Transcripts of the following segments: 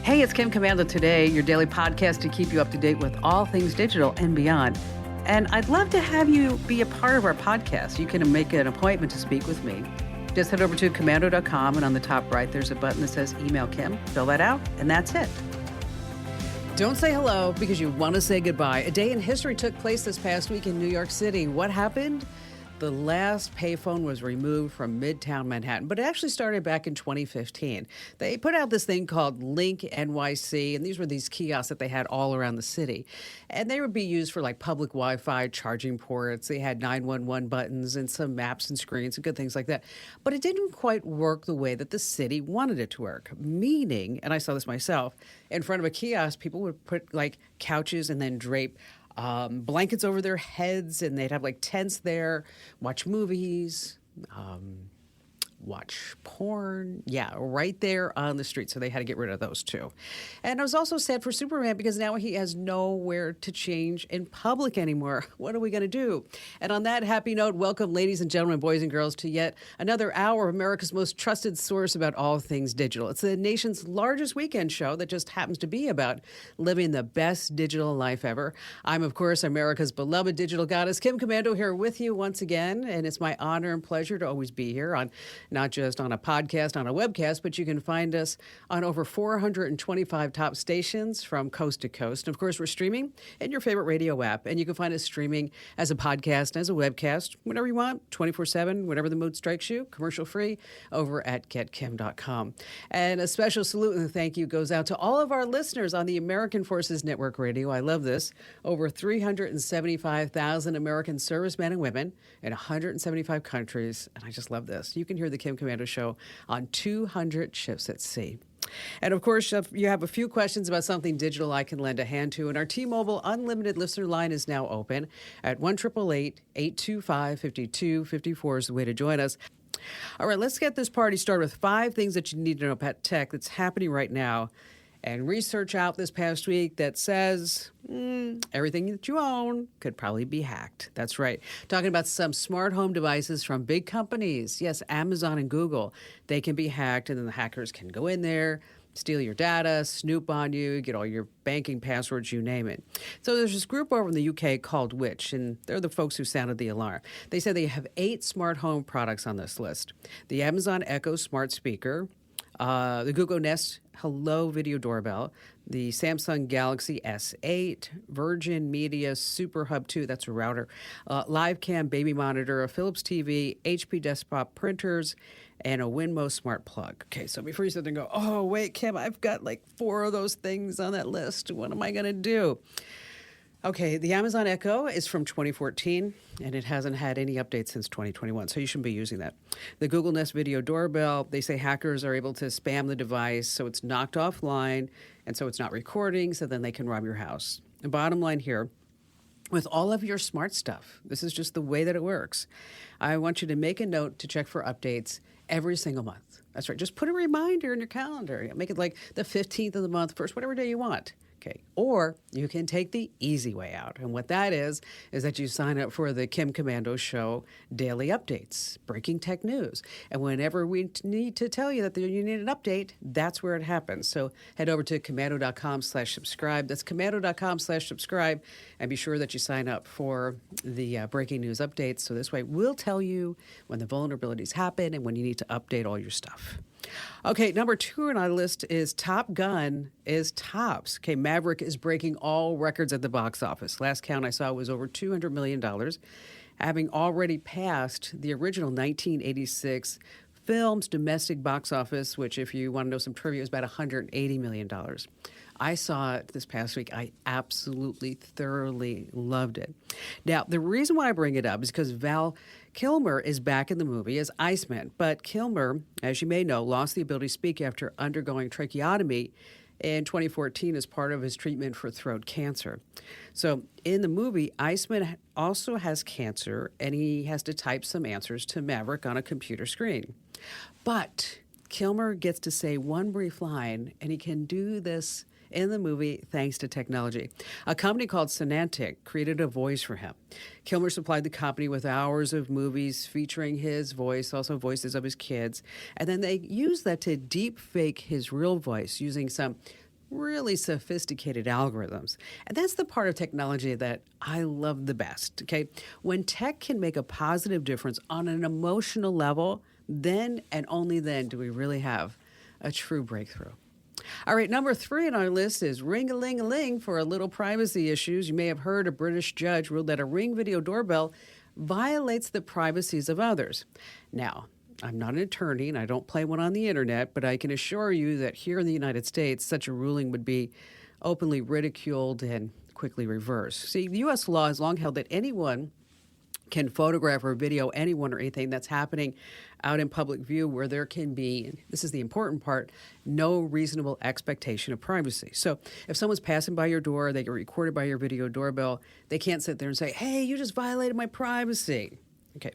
Hey, it's Kim Commando today, your daily podcast to keep you up to date with all things digital and beyond. And I'd love to have you be a part of our podcast. You can make an appointment to speak with me. Just head over to commando.com, and on the top right, there's a button that says Email Kim. Fill that out, and that's it. Don't say hello because you want to say goodbye. A day in history took place this past week in New York City. What happened? The last payphone was removed from Midtown Manhattan, but it actually started back in 2015. They put out this thing called Link NYC, and these were these kiosks that they had all around the city. And they would be used for like public Wi-Fi, charging ports. They had 911 buttons and some maps and screens and good things like that. But it didn't quite work the way that the city wanted it to work. Meaning, and I saw this myself, in front of a kiosk, people would put like couches and then drape blankets over their heads, and they'd have like tents there, watch movies, watch porn. Yeah, right there on the street. So they had to get rid of those too. And I was also sad for Superman because now he has nowhere to change in public anymore. What are we going to do? And on that happy note, welcome, ladies and gentlemen, boys and girls, to yet another hour of America's most trusted source about all things digital. It's the nation's largest weekend show that just happens to be about living the best digital life ever. I'm, of course, America's beloved digital goddess, Kim Commando, here with you once again. And it's my honor and pleasure to always be here on not just on a podcast, on a webcast, but you can find us on over 425 top stations from coast to coast. And of course, we're streaming in your favorite radio app, and you can find us streaming as a podcast, as a webcast, whenever you want, 24/7, whenever the mood strikes you, commercial free, over at getkim.com. And a special salute and thank you goes out to all of our listeners on the American Forces Network Radio. I love this. Over 375,000 American servicemen and women in 175 countries. And I just love this. You can hear the Kim Commando Show on 200 ships at sea. And of course, if you have a few questions about something digital I can lend a hand to, and our T-Mobile Unlimited listener line is now open at 1-888-825-5254 is the way to join us. All right, let's get this party started with 5 things that you need to know about tech that's happening right now. And research out this past week that says everything that you own could probably be hacked. That's right. Talking about some smart home devices from big companies. Yes, Amazon and Google. They can be hacked, and then the hackers can go in there, steal your data, snoop on you, get all your banking passwords, you name it. So there's this group over in the UK called Which, and they're the folks who sounded the alarm. They said they have 8 smart home products on this list. The Amazon Echo smart speaker, the Google Nest Hello Video Doorbell, the Samsung Galaxy S8, Virgin Media Super Hub 2, that's a router, Live Cam baby monitor, a Philips TV, HP desktop printers, and a Winmo smart plug. Okay, so before you sit there and go, oh, wait, Kim, I've got like 4 of those things on that list. What am I going to do? Okay, the Amazon Echo is from 2014, and it hasn't had any updates since 2021, so you shouldn't be using that. The Google Nest Video Doorbell, they say hackers are able to spam the device, so it's knocked offline, and so it's not recording, so then they can rob your house. The bottom line here, with all of your smart stuff, this is just the way that it works. I want you to make a note to check for updates every single month. That's right, just put a reminder in your calendar. Make it like the 15th of the month, first, whatever day you want. Okay. Or you can take the easy way out. And what that is that you sign up for the Kim Commando Show daily updates, breaking tech news. And whenever we need to tell you that you need an update, that's where it happens. So head over to commando.com/subscribe. That's commando.com/subscribe. And be sure that you sign up for the breaking news updates. So this way we'll tell you when the vulnerabilities happen and when you need to update all your stuff. Okay, number 2 on our list is Top Gun is tops. Okay, Maverick is breaking all records at the box office. Last count I saw was over $200 million, having already passed the original 1986 film's domestic box office, which, if you want to know some trivia, is about $180 million. I saw it this past week. I absolutely, thoroughly loved it. Now, the reason why I bring it up is because Val Kilmer is back in the movie as Iceman. But Kilmer, as you may know, lost the ability to speak after undergoing tracheotomy in 2014 as part of his treatment for throat cancer. So in the movie, Iceman also has cancer, and he has to type some answers to Maverick on a computer screen. But Kilmer gets to say one brief line, and he can do this in the movie thanks to technology. A company called Sonantic created a voice for him. Kilmer supplied the company with hours of movies featuring his voice, also voices of his kids, and then they used that to deep fake his real voice using some really sophisticated algorithms. And that's the part of technology that I love the best, okay? When tech can make a positive difference on an emotional level, then and only then do we really have a true breakthrough. All right, number 3 on our list is ring-a-ling-a-ling for a little privacy issues. You may have heard a British judge ruled that a Ring video doorbell violates the privacies of others. Now, I'm not an attorney and I don't play one on the internet, but I can assure you that here in the United States, such a ruling would be openly ridiculed and quickly reversed. See, the U.S. law has long held that anyone can photograph or video anyone or anything that's happening out in public view where there can be, and this is the important part, no reasonable expectation of privacy. So if someone's passing by your door, they get recorded by your video doorbell, they can't sit there and say, hey, you just violated my privacy. Okay.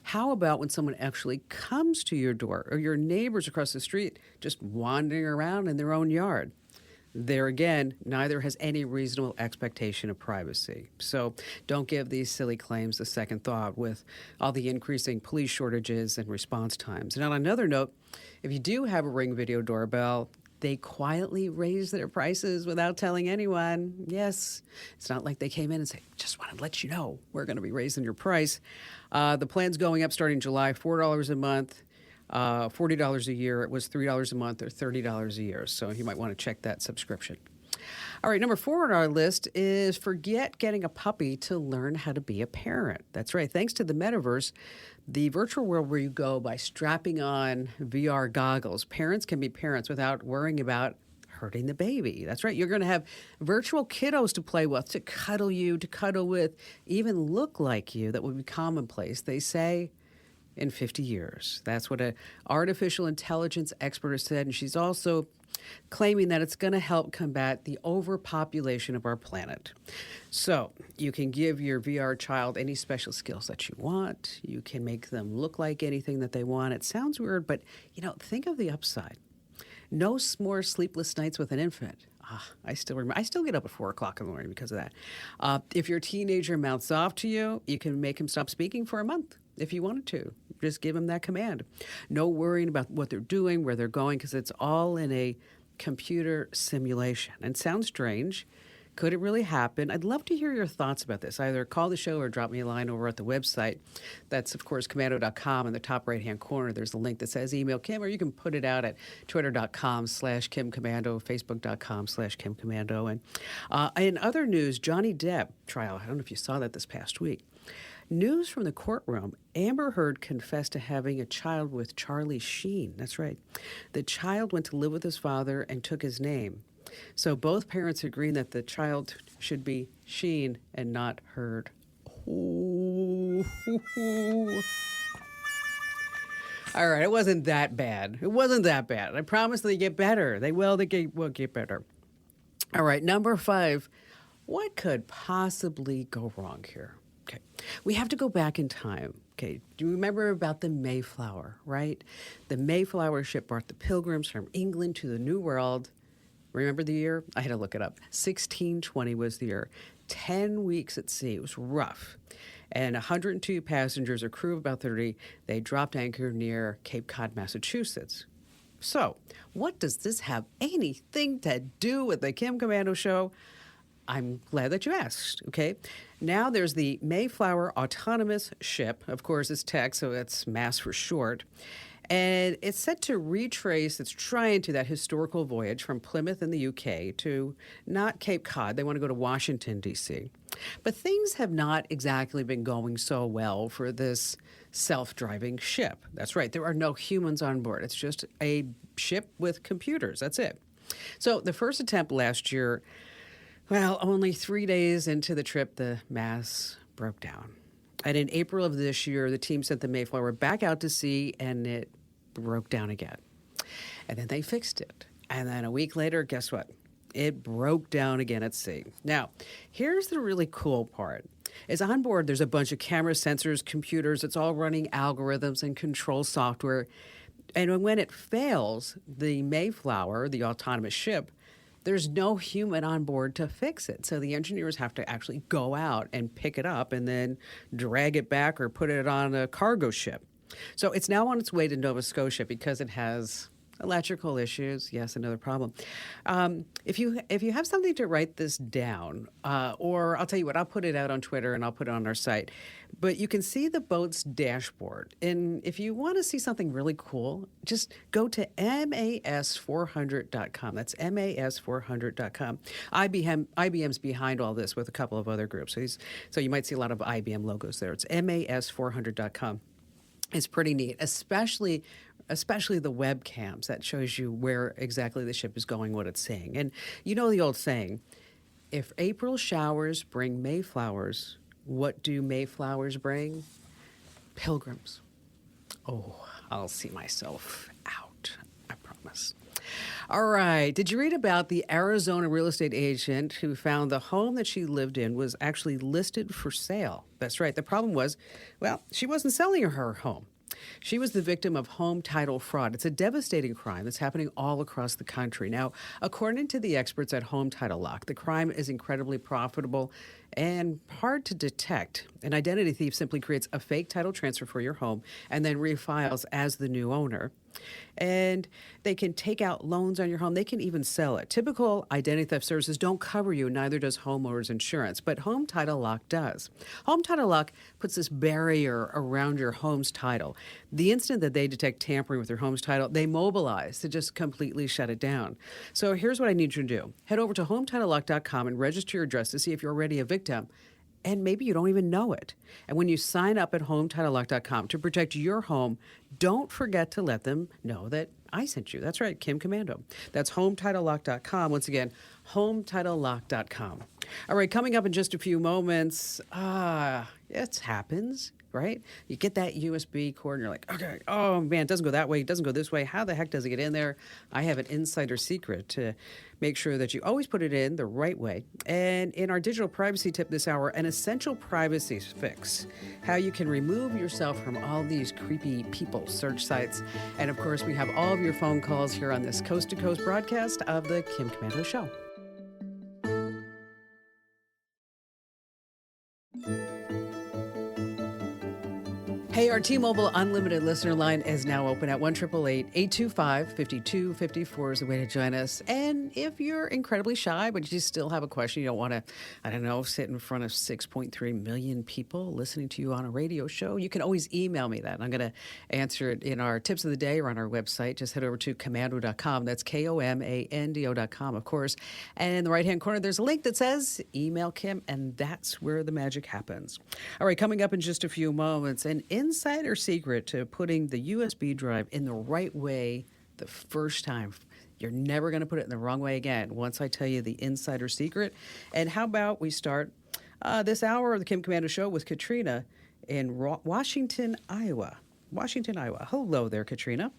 How about when someone actually comes to your door or your neighbors across the street just wandering around in their own yard? There again, neither has any reasonable expectation of privacy. So don't give these silly claims a second thought with all the increasing police shortages and response times. And on another note, if you do have a Ring video doorbell, they quietly raise their prices without telling anyone. Yes, it's not like they came in and said, just want to let you know we're going to be raising your price. The plan's going up starting July, $4 a month. $40 a year. It was $3 a month or $30 a year. So you might want to check that subscription. All right, number 4 on our list is forget getting a puppy to learn how to be a parent. That's right. Thanks to the metaverse, the virtual world where you go by strapping on VR goggles, parents can be parents without worrying about hurting the baby. That's right. You're going to have virtual kiddos to play with, to cuddle you, to cuddle with, even look like you. That would be commonplace. They say in 50 years. That's what an artificial intelligence expert has said, and she's also claiming that it's going to help combat the overpopulation of our planet. So you can give your VR child any special skills that you want. You can make them look like anything that they want. It sounds weird, but, think of the upside. No more sleepless nights with an infant. I still remember. I still get up at 4 o'clock in the morning because of that. If your teenager mouths off to you, you can make him stop speaking for a month if you wanted to. Just give them that command. No worrying about what they're doing, where they're going, because it's all in a computer simulation. And it sounds strange. Could it really happen? I'd love to hear your thoughts about this. Either call the show or drop me a line over at the website. That's, of course, commando.com. In the top right-hand corner, there's a link that says email Kim, or you can put it out at twitter.com/KimCommando, facebook.com/KimCommando. And in other news, Johnny Depp trial. I don't know if you saw that this past week. News from the courtroom, Amber Heard confessed to having a child with Charlie Sheen. That's right. The child went to live with his father and took his name. So both parents agreeing that the child should be Sheen and not Heard. Ooh. All right, it wasn't that bad. It wasn't that bad. I promise they get better. They will get better. All right, number 5. What could possibly go wrong here? Okay, we have to go back in time. Okay, do you remember about the Mayflower, right? The Mayflower ship brought the pilgrims from England to the New World. Remember the year? I had to look it up. 1620 was the year. 10 weeks at sea. It was rough. And 102 passengers, a crew of about 30, they dropped anchor near Cape Cod, Massachusetts. So, what does this have anything to do with the Kim Commando Show? I'm glad that you asked, okay? Now there's the Mayflower Autonomous Ship. Of course, it's tech, so that's MASS for short. And it's set to retrace, it's trying to, that historical voyage from Plymouth in the UK to not Cape Cod. They want to go to Washington, D.C. But things have not exactly been going so well for this self-driving ship. That's right, there are no humans on board. It's just a ship with computers. That's it. So the first attempt last year, well, only 3 days into the trip, the mast broke down. And in April of this year, the team sent the Mayflower back out to sea, and it broke down again. And then they fixed it. And then a week later, guess what? It broke down again at sea. Now, here's the really cool part. Is on board, there's a bunch of camera sensors, computers. It's all running algorithms and control software. And when it fails, the Mayflower, the autonomous ship, there's no human on board to fix it. So the engineers have to actually go out and pick it up and then drag it back or put it on a cargo ship. So it's now on its way to Nova Scotia because it has Electrical issues, yes, another problem. If you have something to write this down, or I'll tell you what, I'll put it out on Twitter and I'll put it on our site. But you can see the boat's dashboard, and if you want to see something really cool, just go to mas400.com. That's mas400.com. IBM's behind all this with a couple of other groups, so you might see a lot of IBM logos there. It's mas400.com. It's pretty neat, especially the webcams. That shows you where exactly the ship is going, what it's saying. And you know the old saying, if April showers bring Mayflowers, what do Mayflowers bring? Pilgrims. Oh, I'll see myself out, I promise. All right. Did you read about the Arizona real estate agent who found the home that she lived in was actually listed for sale? That's right. The problem was, well, she wasn't selling her home. She was the victim of home title fraud. It's a devastating crime that's happening all across the country. Now, according to the experts at Home Title Lock, the crime is incredibly profitable and hard to detect. An identity thief simply creates a fake title transfer for your home and then refiles as the new owner. And they can take out loans on your home. They can even sell it. Typical identity theft services don't cover you, neither does homeowners insurance, but Home Title Lock does. Home Title Lock puts this barrier around your home's title. The instant that they detect tampering with your home's title, they mobilize to just completely shut it down. So here's what I need you to do. Head over to HometitleLock.com and register your address to see if you're already a victim. And maybe you don't even know it. And when you sign up at HometitleLock.com to protect your home, don't forget to let them know that I sent you. That's right, Kim Komando. That's HometitleLock.com. Once again, HometitleLock.com. All right, coming up in just a few moments, it happens, right? You get that USB cord and you're like, okay, oh man, it doesn't go that way, it doesn't go this way. How the heck does it get in there? I have an insider secret to make sure that you always put it in the right way. And in our digital privacy tip this hour, an essential privacy fix, how you can remove yourself from all these creepy people search sites. And of course, we have all of your phone calls here on this Coast to Coast broadcast of the Kim Komando Show. Hey, our T-Mobile Unlimited listener line is now open at 1-888-825-5254 is the way to join us. And if you're incredibly shy, but you still have a question, you don't want to, sit in front of 6.3 million people listening to you on a radio show, you can always email me that. And I'm going to answer it in our tips of the day or on our website. Just head over to komando.com. That's komando.com, of course. And in the right-hand corner, there's a link that says Email Kim, and that's where the magic happens. All right, coming up in just a few moments, an insider secret to putting the USB drive in the right way the first time. You're never going to put it in the wrong way again once I tell you the insider secret. And how about we start this hour of the Kim Komando Show with Katrina in Washington, Iowa. Hello there, Katrina.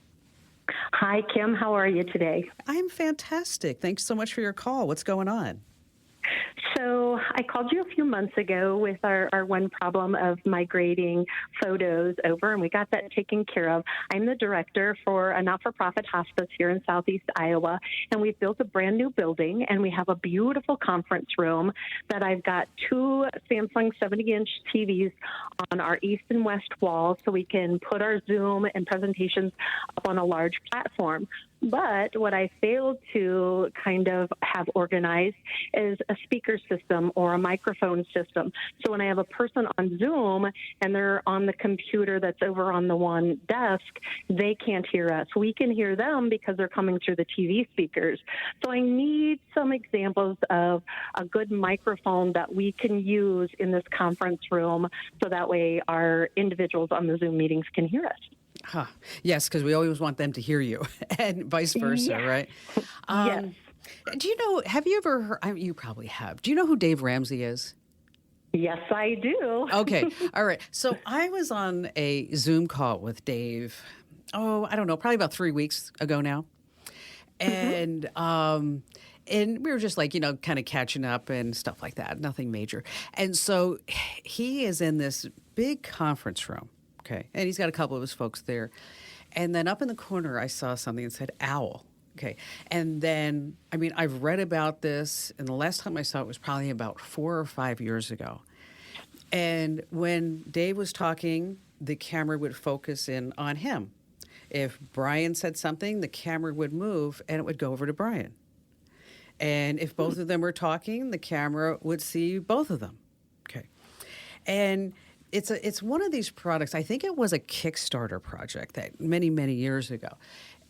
Hi, Kim. How are you today? I'm fantastic. Thanks so much for your call. What's going on? So I called you a few months ago with our one problem of migrating photos over, and we got that taken care of. I'm the director for a not-for-profit hospice here in southeast Iowa, and we've built a brand new building, and we have a beautiful conference room that I've got two Samsung 70-inch TVs on our east and west walls so we can put our Zoom and presentations up on a large platform. But what I failed to kind of have organized is a speaker system or a microphone system. So when I have a person on Zoom and they're on the computer that's over on the one desk, they can't hear us. We can hear them because they're coming through the TV speakers. So I need some examples of a good microphone that we can use in this conference room so that way our individuals on the Zoom meetings can hear us. Huh. Yes, because we always want them to hear you and vice versa, right? Yes. Do you know, have you ever heard, you probably have, do you know who Dave Ramsey is? Yes, I do. Okay. All right. So I was on a Zoom call with Dave, I don't know, probably about 3 weeks ago now. And, and we were just like, kind of catching up and stuff like that, nothing major. And so he is in this big conference room. Okay. And he's got a couple of his folks there. And then up in the corner, I saw something that said OWL. Okay. And then, I've read about this, and the last time I saw it was probably about 4 or 5 years ago. And when Dave was talking, the camera would focus in on him. If Brian said something, the camera would move and it would go over to Brian. And if both of them were talking, the camera would see both of them. Okay. And it's one of these products. I think it was a Kickstarter project that many years ago.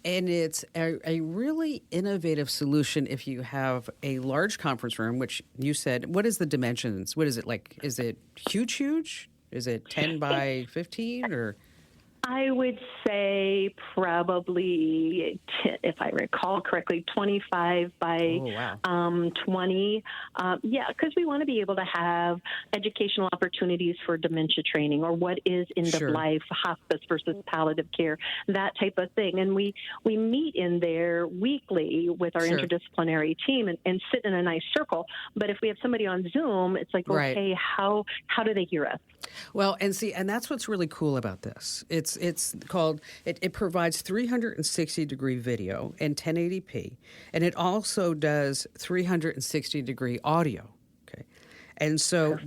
And it's a really innovative solution if you have a large conference room, which you said, what is the dimensions? What is it like? Is it huge? Is it 10 by 15 or? I would say probably, if I recall correctly, 25 by 20. Yeah, because we want to be able to have educational opportunities for dementia training or what is end-of-life hospice versus palliative care, that type of thing. And we meet in there weekly with our interdisciplinary team and sit in a nice circle. But if we have somebody on Zoom, it's like, okay, how do they hear us? Well, and that's what's really cool about this. It's called, it provides 360-degree video in 1080p, and it also does 360-degree audio. Okay, and so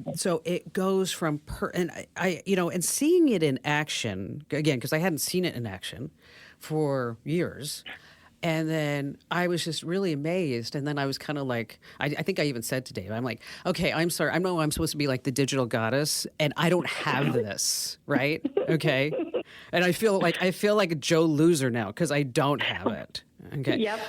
it goes from and and seeing it in action again, because I hadn't seen it in action for years. And then I was just really amazed. And then I was kind of like, I think I even said to Dave, I'm like, okay, I'm sorry. I know I'm supposed to be like the digital goddess, and I don't have this, right? Okay. And I feel like a Joe loser now because I don't have it. Okay. Yep.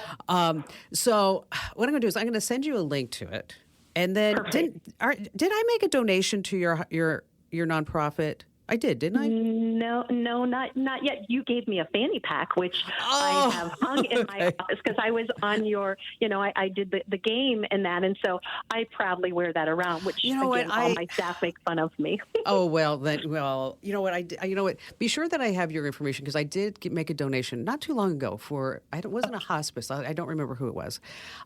So what I'm going to do is I'm going to send you a link to it. And then did I make a donation to your nonprofit? I did, didn't I? No, not yet. You gave me a fanny pack, which I have hung in my office because I was on your, I did the game and that, and so I proudly wear that around. Which again, all my staff make fun of me. Oh you know what? Be sure that I have your information because I did make a donation not too long ago for. It wasn't a hospice. I don't remember who it was,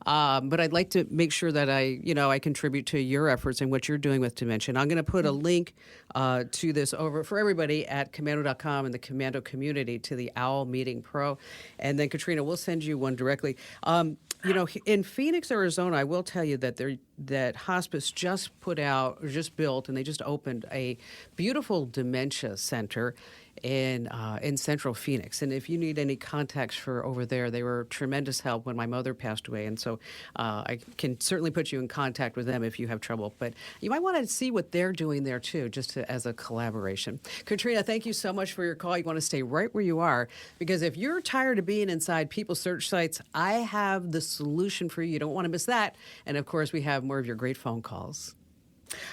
but I'd like to make sure that I contribute to your efforts and what you're doing with dementia. And I'm going to put a link to this over for everybody at Commando.com and the Commando community to the OWL Meeting Pro. And then, Katrina, we'll send you one directly. In Phoenix, Arizona, I will tell you that hospice just built, and they just opened a beautiful dementia center in Central Phoenix. And if you need any contacts for over there, they were tremendous help when my mother passed away. And so I can certainly put you in contact with them if you have trouble. But you might want to see what they're doing there, too, as a collaboration. Katrina, thank you so much for your call. You want to stay right where you are, because if you're tired of being inside people's search sites, I have the solution for you. You don't want to miss that. And, of course, we have more of your great phone calls.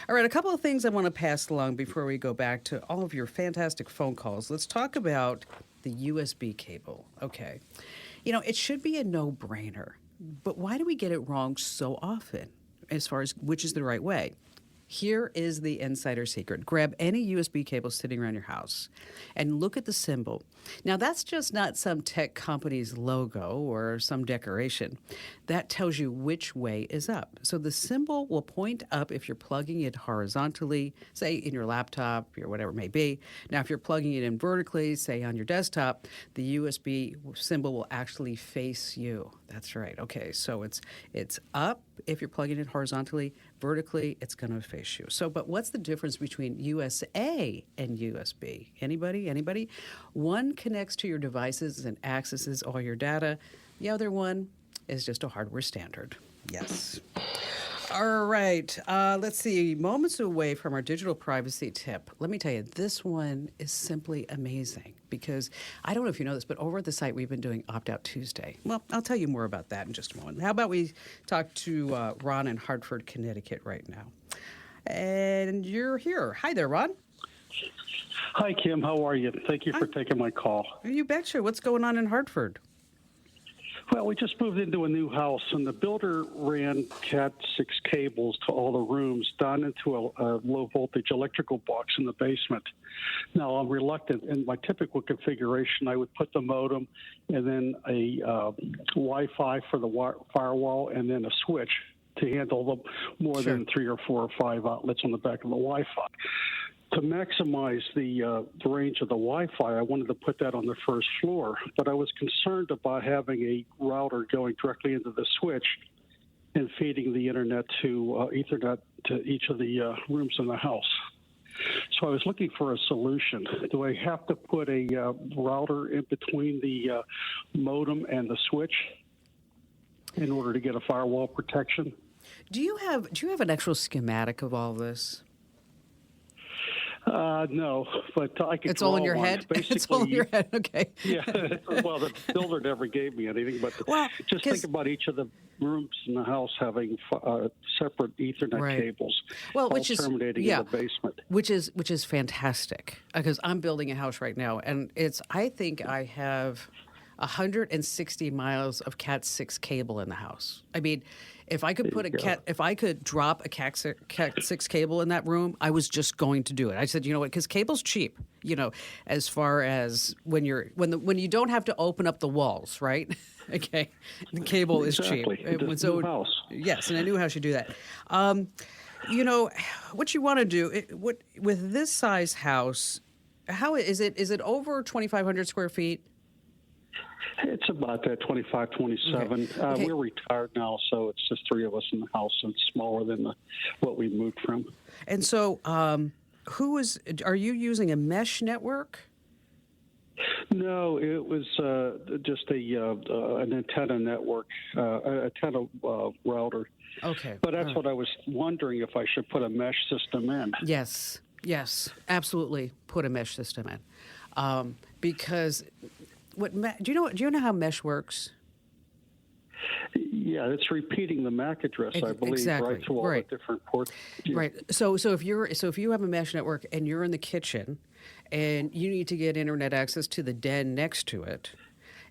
All right, a couple of things I want to pass along before we go back to all of your fantastic phone calls. Let's talk about the USB cable. Okay. It should be a no-brainer, but why do we get it wrong so often as far as which is the right way? Here is the insider secret. Grab any USB cable sitting around your house and look at the symbol. Now, that's just not some tech company's logo or some decoration. That tells you which way is up. So the symbol will point up if you're plugging it horizontally, say in your laptop or whatever it may be. Now, if you're plugging it in vertically, say on your desktop, the USB symbol will actually face you. That's right. Okay, so it's up if you're plugging it horizontally. Vertically, it's going to face you. So, but what's the difference between USA and USB? Anybody? One connects to your devices and accesses all your data. The other one is just a hardware standard. Yes. All right. Let's see. Moments away from our digital privacy tip. Let me tell you, this one is simply amazing because I don't know if you know this, but over at the site, we've been doing Opt-out Tuesday. Well, I'll tell you more about that in just a moment. How about we talk to Ron in Hartford, Connecticut right now? And you're here. Hi there, Ron. Hi, Kim. How are you? Thank you for taking my call. You betcha. What's going on in Hartford? Well, we just moved into a new house, and the builder ran Cat 6 cables to all the rooms down into a low-voltage electrical box in the basement. Now, I'm reluctant. In my typical configuration, I would put the modem and then a Wi-Fi for the firewall and then a switch to handle more than 3 or 4 or 5 outlets on the back of the Wi-Fi. To maximize the range of the Wi-Fi, I wanted to put that on the first floor, but I was concerned about having a router going directly into the switch and feeding the internet to Ethernet to each of the rooms in the house. So I was looking for a solution. Do I have to put a router in between the modem and the switch in order to get a firewall protection? Do you have an actual schematic of all this? No, but I could. It's all in your one. head. Basically, It's all in your head. Okay. Yeah. Well, the builder never gave me anything, but just think about each of the rooms in the house having separate Ethernet cables, well, which is terminating in the basement. Which is fantastic because I'm building a house right now, and I think I have 160 miles of Cat 6 cable in the house. I mean, if I could drop a Cat 6 cable in that room, I was just going to do it. I said, you know what, because cable's cheap, as far as when you don't have to open up the walls, right? Okay. The cable is cheap. New house. Yes, in a new house you do that. What you want to do with this size house, how is it? Is it over 2,500 square feet? It's about 25, 27. Okay. We're retired now, so it's just three of us in the house, and it's smaller than what we moved from. And so, are you using a mesh network? No, it was just an antenna network, antenna router. Okay. But that's what I was wondering, if I should put a mesh system in. Yes, absolutely. Put a mesh system in, because do you know how mesh works? Yeah, it's repeating the MAC address, I believe, exactly. right, to all the different ports. Yeah. Right. So if you have a mesh network and you're in the kitchen, and you need to get internet access to the den next to it,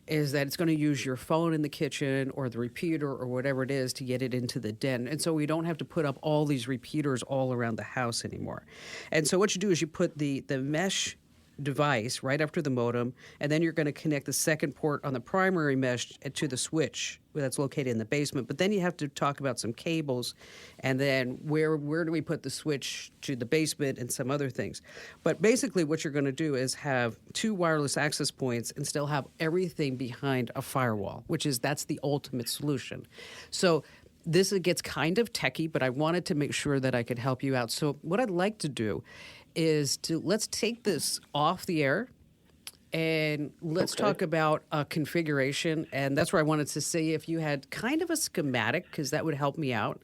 is that it's going to use your phone in the kitchen or the repeater or whatever it is to get it into the den. And so we don't have to put up all these repeaters all around the house anymore. And so what you do is you put the mesh device right after the modem, and then you're going to connect the second port on the primary mesh to the switch that's located in the basement. But then you have to talk about some cables, and then where do we put the switch to the basement and some other things. But basically what you're going to do is have two wireless access points and still have everything behind a firewall, that's the ultimate solution. So this gets kind of techie, but I wanted to make sure that I could help you out. So what I'd like to do is let's take this off the air and let's talk about configuration. And that's where I wanted to see if you had kind of a schematic, because that would help me out.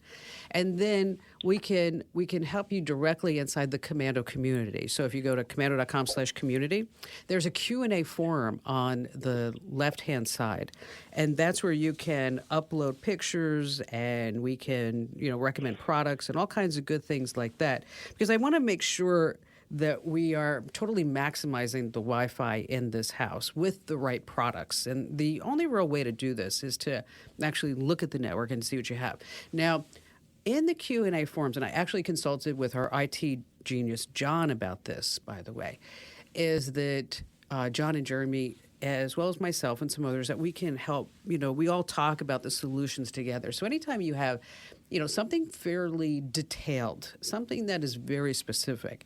And then we can help you directly inside the Commando community. So if you go to commando.com/community, there's a Q&A forum on the left-hand side. And that's where you can upload pictures, and we can, recommend products and all kinds of good things like that. Because I want to make sure that we are totally maximizing the Wi-Fi in this house with the right products. And the only real way to do this is to actually look at the network and see what you have. Now, in the Q&A forums, and I actually consulted with our IT genius, John, about this, by the way, is that John and Jeremy, as well as myself and some others, that we can help, we all talk about the solutions together. So anytime you have, something fairly detailed, something that is very specific,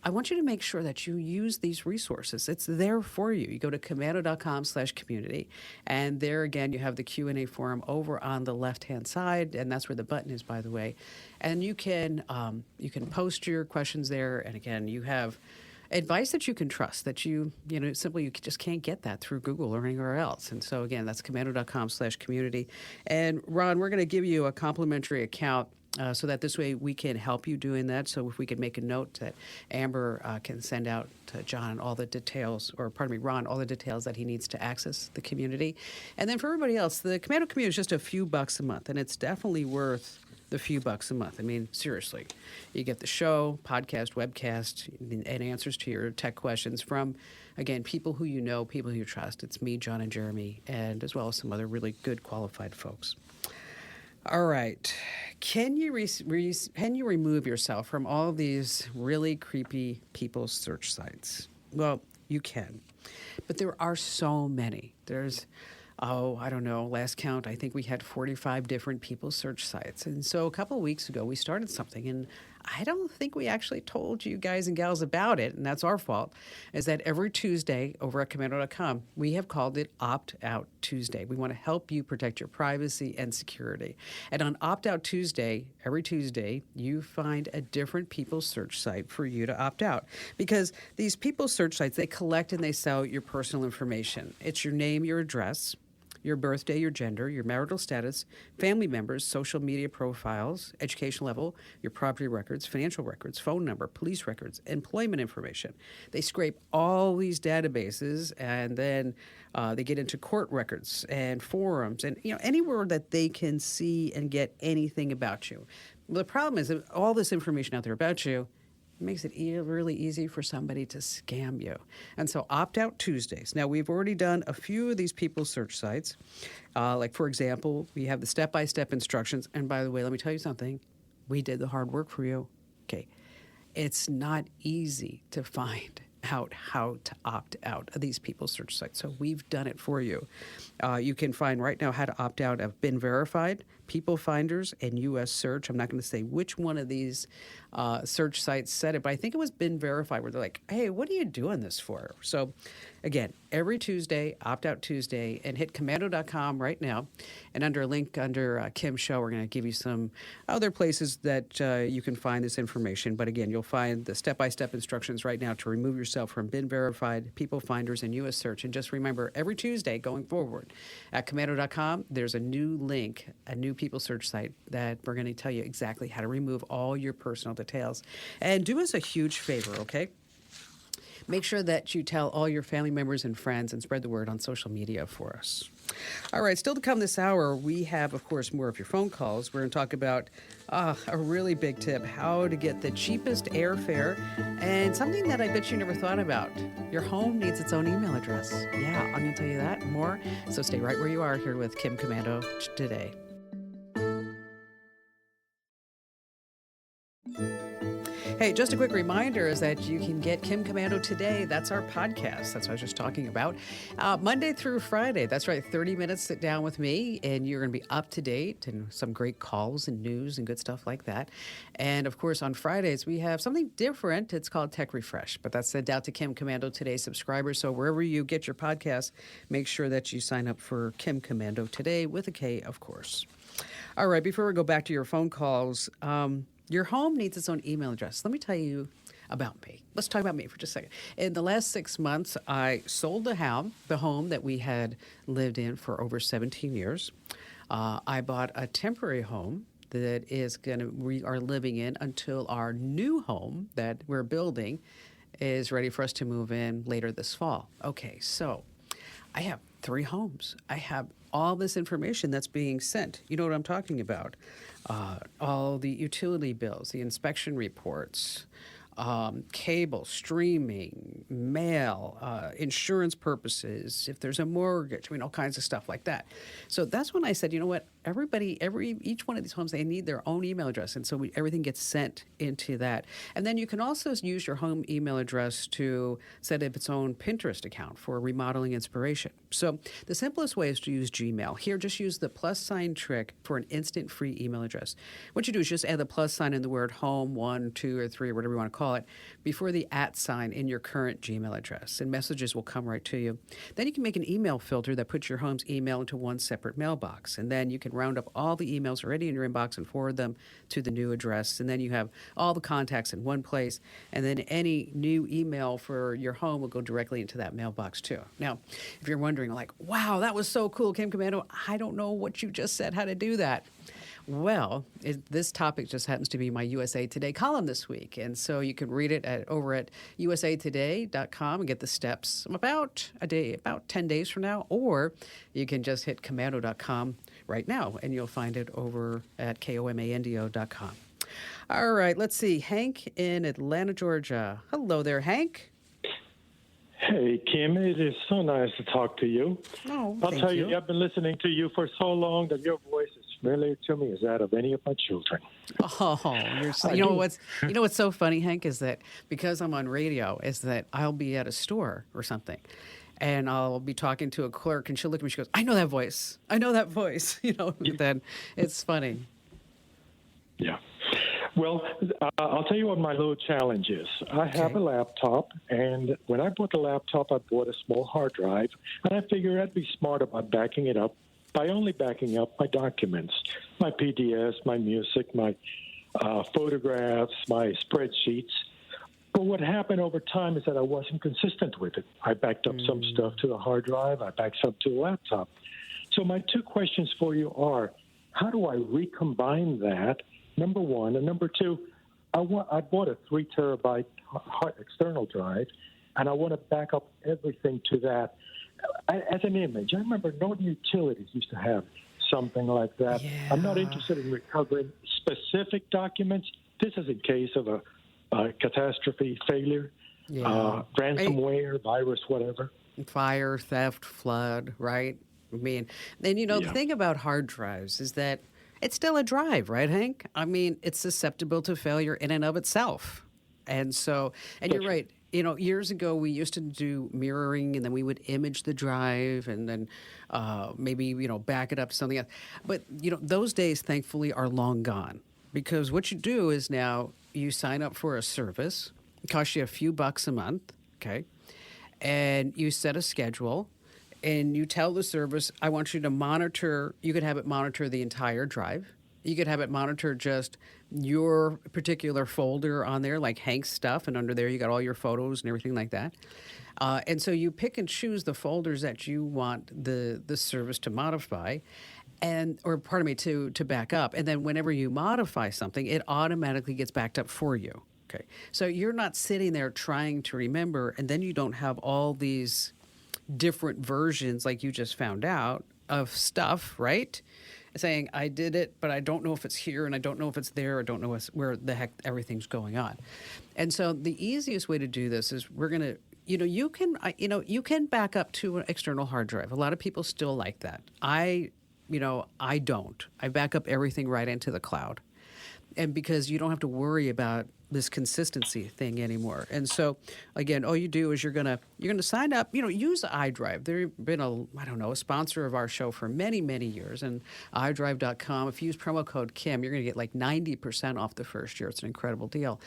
I want you to make sure that you use these resources. It's there for you. You go to commando.com/community, and there again you have the Q&A forum over on the left-hand side, and that's where the button is, by the way. And you can post your questions there, and again, you have advice that you can trust, that you just can't get that through Google or anywhere else. And so again, that's commando.com/community. And Ron, we're going to give you a complimentary account, so that this way we can help you doing that. So if we could make a note that Amber can send out to John all the details, or pardon me, Ron, all the details that he needs to access the community. And then for everybody else, the Commando community is just a few bucks a month, and it's definitely worth the few bucks a month. I mean, seriously, you get the show, podcast, webcast, and answers to your tech questions from, again, people who you know, people who you trust. It's me, John, and Jeremy, and as well as some other really good qualified folks. All right. Can you remove yourself from all of these really creepy people's search sites? Well, you can. But there are so many. There's, I don't know, last count, I think we had 45 different people's search sites. And so a couple of weeks ago, we started something, and I don't think we actually told you guys and gals about it, and that's our fault, is that every Tuesday over at Commando.com, we have called it Opt Out Tuesday. We want to help you protect your privacy and security. And on Opt Out Tuesday, every Tuesday, you find a different people search site for you to opt out. Because these people search sites, they collect and they sell your personal information. It's your name, your address, your birthday, your gender, your marital status, family members, social media profiles, education level, your property records, financial records, phone number, police records, employment information. They scrape all these databases, and then they get into court records and forums and anywhere that they can see and get anything about you. The problem is that all this information out there about you makes it really easy for somebody to scam you. And so Opt Out Tuesdays. Now, we've already done a few of these people search sites. Like, for example, we have the step-by-step instructions. And by the way, let me tell you something. We did the hard work for you. Okay. It's not easy to find out how to opt out of these people search sites. So we've done it for you. You can find right now how to opt out of Been Verified, People Finders, and U.S. Search. I'm not going to say which one of these search sites said it, but I think it was Been Verified, where they're like, hey, what are you doing this for? So again, every Tuesday, Opt Out Tuesday, and hit commando.com right now. And under a link under Kim's show, we're going to give you some other places that you can find this information. But again, you'll find the step-by-step instructions right now to remove yourself from Been Verified, People Finders, and U.S. Search. And just remember, every Tuesday going forward at commando.com, there's a new link, a new people search site that we're going to tell you exactly how to remove all your personal details. And do us a huge favor, okay? Make sure that you tell all your family members and friends and spread the word on social media for us. All right, still to come this hour, we have, of course, more of your phone calls. We're going to talk about a really big tip, how to get the cheapest airfare, and something that I bet you never thought about. Your home needs its own email address. Yeah, I'm going to tell you that and more. So stay right where you are here with Kim Commando today. Hey, just a quick reminder is that you can get Kim Commando today. That's our podcast. That's what I was just talking about. Monday through Friday. That's right. 30 minutes sit down with me, and you're going to be up to date and some great calls and news and good stuff like that. And of course, on Fridays, we have something different. It's called Tech Refresh, but that's sent out to Kim Commando Today subscribers. So wherever you get your podcast, make sure that you sign up for Kim Commando Today with a K, of course. All right. Before we go back to your phone calls, your home needs its own email address. Let me tell you about me. Let's talk about me for just a second. In the last 6 months, I sold the home that we had lived in for over 17 years. I bought a temporary home that we are living in until our new home that we're building is ready for us to move in later this fall. Okay, so I have 3 homes. I have all this information that's being sent. You know what I'm talking about. All the utility bills, the inspection reports, cable, streaming, mail, insurance purposes, if there's a mortgage, all kinds of stuff like that. So that's when I said, you know what, each one of these homes, they need their own email address. And so everything gets sent into that. And then you can also use your home email address to set up its own Pinterest account for remodeling inspiration. So the simplest way is to use Gmail. Here, just use the plus sign trick for an instant free email address. What you do is just add the plus sign in the word home, 1, 2, or 3, or whatever you want to call it, before the @ sign in your current Gmail address, and messages will come right to you. Then you can make an email filter that puts your home's email into one separate mailbox, and then you can round up all the emails already in your inbox and forward them to the new address, and then you have all the contacts in one place, and then any new email for your home will go directly into that mailbox too. Now, if you're wondering, like, wow, that was so cool, Kim Commando, I don't know what you just said, how to do that. Well, this topic just happens to be my USA Today column this week. And so you can read it over at usatoday.com and get the steps about 10 days from now. Or you can just hit commando.com right now, and you'll find it over at komando.com. All right, let's see. Hank in Atlanta, Georgia. Hello there, Hank. Hey, Kim, it is so nice to talk to you. Oh, I'll tell you. you, I've been listening to you for so long that your voice is familiar to me as that of any of my children. Oh, you know what's so funny, Hank, is that because I'm on radio, is that I'll be at a store or something, and I'll be talking to a clerk, and she'll look at me, she goes, I know that voice. Then it's funny. Yeah. Well, I'll tell you what my little challenge is. I have a laptop, and when I bought the laptop, I bought a small hard drive, and I figured I'd be smart about backing it up by only backing up my documents, my PDFs, my music, my photographs, my spreadsheets. But what happened over time is that I wasn't consistent with it. I backed up some stuff to the hard drive. I backed some to the laptop. So my two questions for you are, how do I recombine that, number one? And number two, I bought a 3 terabyte external drive, and I want to back up everything to that as an image. I remember Northern Utilities used to have something like that. Yeah. I'm not interested in recovering specific documents. This is in case of a catastrophe, failure, ransomware, virus, whatever. Fire, theft, flood, right? I mean, then, the thing about hard drives is that it's still a drive, right, Hank? I mean, it's susceptible to failure in and of itself. And so, and you're right. Years ago, we used to do mirroring, and then we would image the drive and then maybe, back it up to something else. But, those days, thankfully, are long gone. Because what you do is now you sign up for a service. It costs you a few bucks a month, okay? And you set a schedule, and you tell the service, I want you to monitor. You could have it monitor the entire drive. You could have it monitor just your particular folder on there, like Hank's stuff, and under there you got all your photos and everything like that. And so you pick and choose the folders that you want the service to modify. To back up. And then whenever you modify something, it automatically gets backed up for you. Okay. So you're not sitting there trying to remember, and then you don't have all these different versions like you just found out of stuff, right? Saying, I did it, but I don't know if it's here, and I don't know if it's there, I don't know where the heck everything's going on. And so the easiest way to do this is we're going to, you can back up to an external hard drive. A lot of people still like that. I don't. I back up everything right into the cloud. And because you don't have to worry about this consistency thing anymore. And so, again, all you do is you're gonna sign up, use iDrive. They've been a sponsor of our show for many, many years. And iDrive.com, if you use promo code Kim, you're gonna get like 90% off the first year. It's an incredible deal.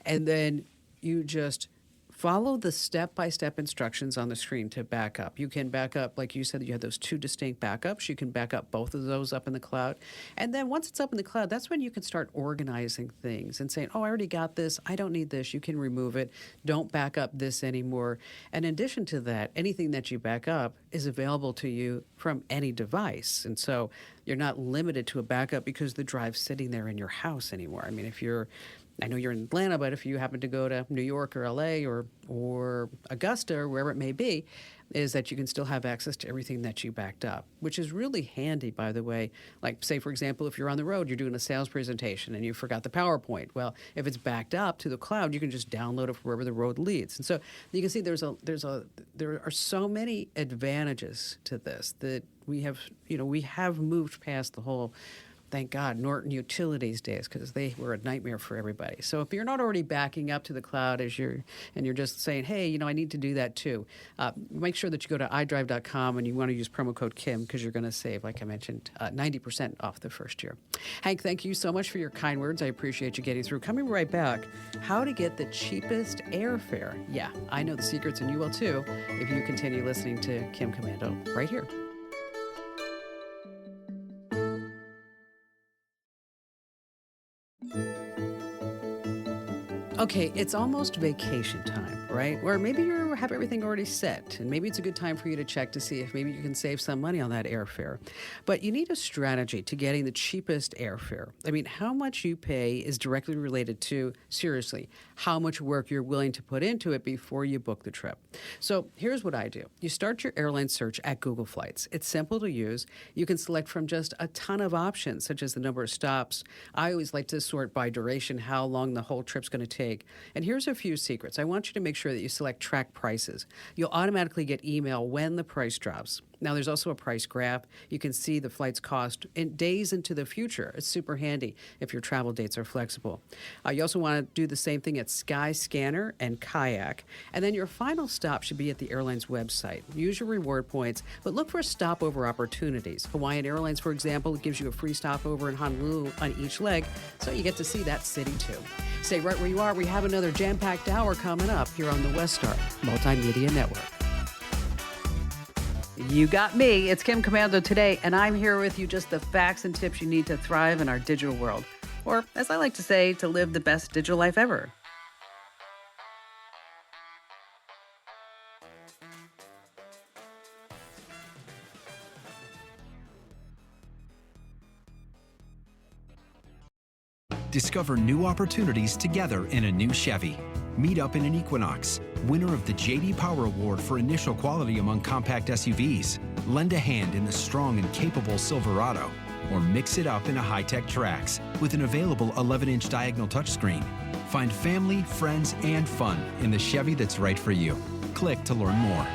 And then you just follow the step-by-step instructions on the screen to back up. You can back up, like you said, you have those 2 distinct backups. You can back up both of those up in the cloud. And then once it's up in the cloud, that's when you can start organizing things and saying, I already got this. I don't need this. You can remove it. Don't back up this anymore. And in addition to that, anything that you back up is available to you from any device. And so you're not limited to a backup because the drive's sitting there in your house anymore. I mean, I know you're in Atlanta, but if you happen to go to New York or LA or Augusta or wherever it may be, is that you can still have access to everything that you backed up, which is really handy, by the way. Like, say, for example, if you're on the road, you're doing a sales presentation and you forgot the PowerPoint. Well, if it's backed up to the cloud, you can just download it wherever the road leads. And so you can see there are so many advantages to this that we have moved past the whole, thank God, Norton Utilities days, because they were a nightmare for everybody. So if you're not already backing up to the cloud and you're just saying, hey, I need to do that too, make sure that you go to iDrive.com and you want to use promo code Kim because you're going to save, like I mentioned, 90% off the first year. Hank, thank you so much for your kind words. I appreciate you getting through. Coming right back, how to get the cheapest airfare. Yeah, I know the secrets and you will too if you continue listening to Kim Komando right here. Okay, it's almost vacation time, right? Or maybe you have everything already set, and maybe it's a good time for you to check to see if maybe you can save some money on that airfare. But you need a strategy to getting the cheapest airfare. I mean, how much you pay is directly related to, seriously, how much work you're willing to put into it before you book the trip. So here's what I do. You start your airline search at Google Flights. It's simple to use. You can select from just a ton of options, such as the number of stops. I always like to sort by duration, how long the whole trip's going to take. And here's a few secrets. I want you to make sure that you select track prices. You'll automatically get email when the price drops. Now, there's also a price graph. You can see the flight's cost in days into the future. It's super handy if your travel dates are flexible. You also want to do the same thing at Skyscanner and Kayak. And then your final stop should be at the airline's website. Use your reward points, but look for stopover opportunities. Hawaiian Airlines, for example, gives you a free stopover in Honolulu on each leg, so you get to see that city too. Stay right where you are. We have another jam-packed hour coming up here on the Westar Multimedia Network. You got me. It's Kim Commando today, and I'm here with you just the facts and tips you need to thrive in our digital world. Or, as I like to say, to live the best digital life ever. Discover new opportunities together in a new Chevy. Meet up in an Equinox, winner of the J.D. Power Award for initial quality among compact SUVs. Lend a hand in the strong and capable Silverado, or mix it up in a high-tech Trax with an available 11-inch diagonal touchscreen. Find family, friends, and fun in the Chevy that's right for you. Click to learn more.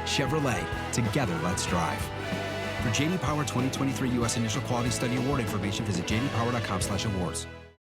Chevrolet, together let's drive. For J.D. Power 2023 U.S. Initial Quality Study Award information, visit jdpower.com/awards.